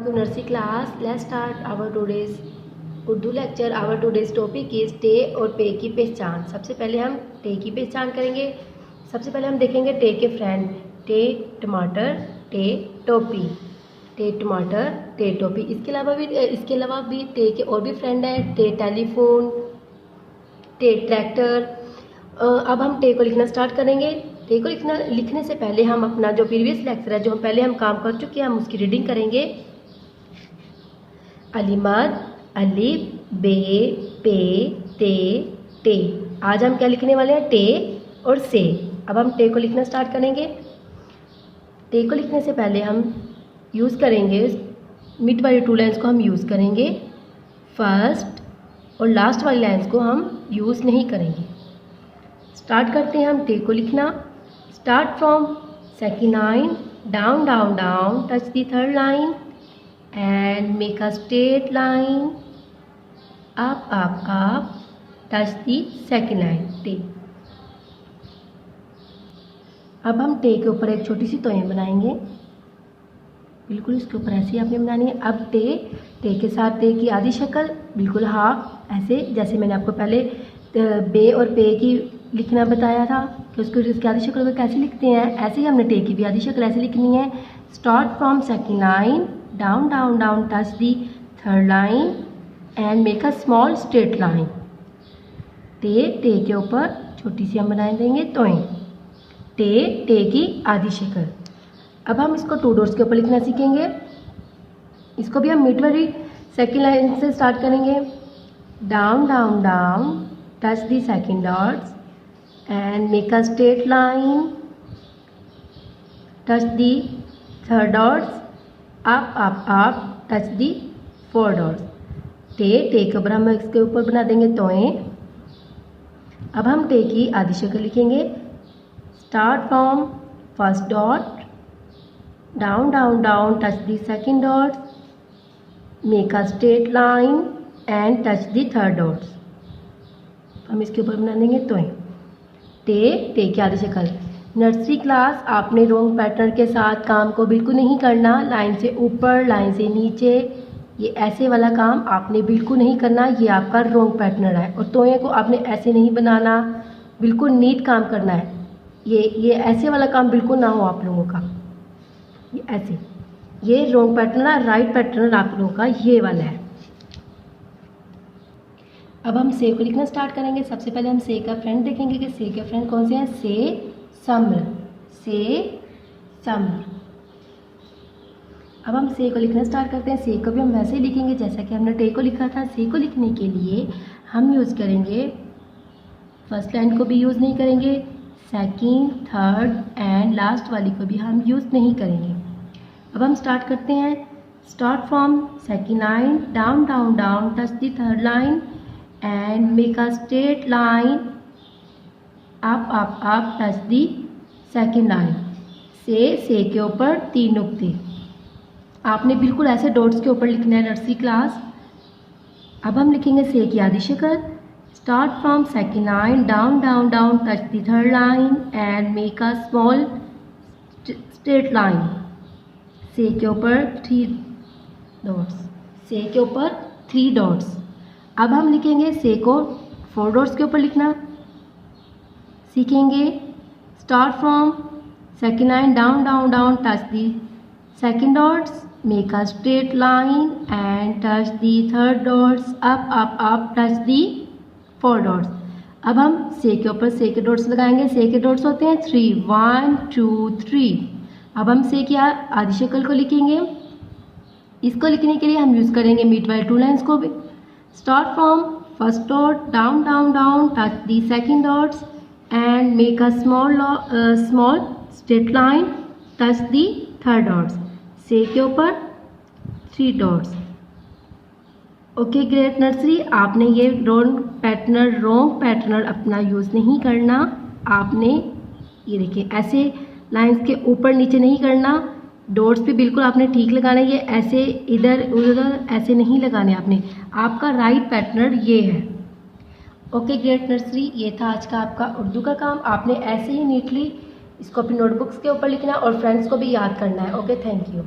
to nursery class. Let's start our today's Urdu lecture. Our today's topic is टे और पे की पहचान. सबसे पहले हम टे की पहचान करेंगे. सबसे पहले हम देखेंगे टे के फ्रेंड. टे टमाटर, टे टोपी. टे टमाटर, टे टोपी. इसके अलावा भी टे के और भी फ्रेंड हैं. टे टेलीफोन, टे ट्रैक्टर. अब हम टे को लिखना स्टार्ट करेंगे. टे को लिखने से पहले हम अपना जो प्रीवियस लेक्चर है, जो पहले हम काम कर चुके हैं, हम उसकी रीडिंग करेंगे. अलीमत, अलिफ, बे, पे, ते, टे. आज हम क्या लिखने वाले हैं? टे और से. अब हम टे को लिखना स्टार्ट करेंगे. टे को लिखने से पहले हम यूज़ करेंगे मिड वाली टू लाइन्स को हम यूज़ करेंगे. फर्स्ट और लास्ट वाली लाइन्स को हम यूज़ नहीं करेंगे. स्टार्ट करते हैं हम टे को लिखना. Start from second line, down down down, touch the third line and make a straight line, up up up, touch the second line. टे. अब हम टे के ऊपर एक छोटी सी तोयन बनाएंगे. बिल्कुल इसके ऊपर ऐसे ही आपने बनानी है. अब टे के साथ टे की आधी शक्ल बिल्कुल हाफ, ऐसे जैसे मैंने आपको पहले बे और पे की लिखना बताया था कि उसकी आधी शक्ल को कैसे लिखते हैं, ऐसे ही हमने टे की भी आधी शक्ल ऐसे लिखनी है. Start from second line, down down down, touch the third line and make a small straight line. टे के ऊपर छोटी सी हम बना देंगे तोयन. टे की आधी शक्ल. अब हम इसको टू डॉट्स के ऊपर लिखना सीखेंगे. इसको भी हम मिड वाली सेकेंड लाइन से स्टार्ट करेंगे. Down down down, touch the second dots and make a straight line, touch the third dots, up up up, touch the four dots. टे के ऊपर हम इसके ऊपर बना देंगे तोयन. अब हम टे की आधी शक्ल लिखेंगे. Start from first dot, down down down, touch the second dots, make a straight line and touch the third dots. हम इसके ऊपर बना देंगे तोयन. टे की आधी शक्ल. नर्सरी क्लास, आपने रोंग पैटर्न के साथ काम को बिल्कुल नहीं करना. लाइन से ऊपर, लाइन से नीचे, ये ऐसे वाला काम आपने बिल्कुल नहीं करना. ये आपका रोंग पैटर्न है. और तोये को आपने ऐसे नहीं बनाना, बिल्कुल नीट काम करना है. ये ऐसे वाला काम बिल्कुल ना हो आप लोगों का. ये ऐसे, ये रोंग पैटर्न है. राइट पैटर्न आप लोगों का ये वाला है. अब हम से को लिखना स्टार्ट करेंगे. सबसे पहले हम से का फ्रेंड देखेंगे कि से के फ्रेंड कौन से हैं. से सम्र, से सम्र. अब हम से को लिखना स्टार्ट करते हैं. से को भी हम वैसे ही लिखेंगे जैसा कि हमने टे को लिखा था. से को लिखने के लिए हम यूज़ करेंगे, फर्स्ट लाइन को भी यूज़ नहीं करेंगे, सेकंड, थर्ड एंड लास्ट वाली को भी हम यूज़ नहीं करेंगे. अब हम स्टार्ट करते हैं. Start from second line, down down down, touch the third line and make a straight line, up up up, touch the second line. से के ऊपर 3 नुक्ते. आपने बिल्कुल ऐसे डॉट्स के ऊपर लिखना है नर्सरी क्लास. अब हम लिखेंगे से की आधी शक्ल. Start from second line, down down down, touch the third line and make a small straight line. से के ऊपर 3 डॉट्स. से के ऊपर 3 डॉट्स. अब हम लिखेंगे से को 4 डॉट्स के ऊपर लिखना सीखेंगे. Start from second line, down down down, touch the second dots, make a straight line and touch the third dots, up up up, touch the 4 dots. अब हम से के ऊपर से के डॉट्स लगाएंगे. से के डॉट्स होते हैं 3, 1 2 3. अब हम से की आधी शक्ल को लिखेंगे. इसको लिखने के लिए हम यूज़ करेंगे मिड वाली टू लाइन्स को भी. Start from first dot, down down down, touch the second dots and make a small straight line, touch the third dots. से के ऊपर 3 dots. ओके ग्रेट नर्सरी, आपने ये रोंग पैटर्न अपना यूज़ नहीं करना. आपने ये देखिए ऐसे लाइंस के ऊपर नीचे नहीं करना. डॉट्स भी बिल्कुल आपने ठीक लगाना है. ये ऐसे इधर उधर ऐसे नहीं लगाने आपने. आपका राइट पैटर्न ये है. ओके ग्रेट नर्सरी, ये था आज का आपका उर्दू का काम. आपने ऐसे ही नीटली इसको अपनी नोटबुक्स के ऊपर लिखना है और फ्रेंड्स को भी याद करना है. Okay, thank you.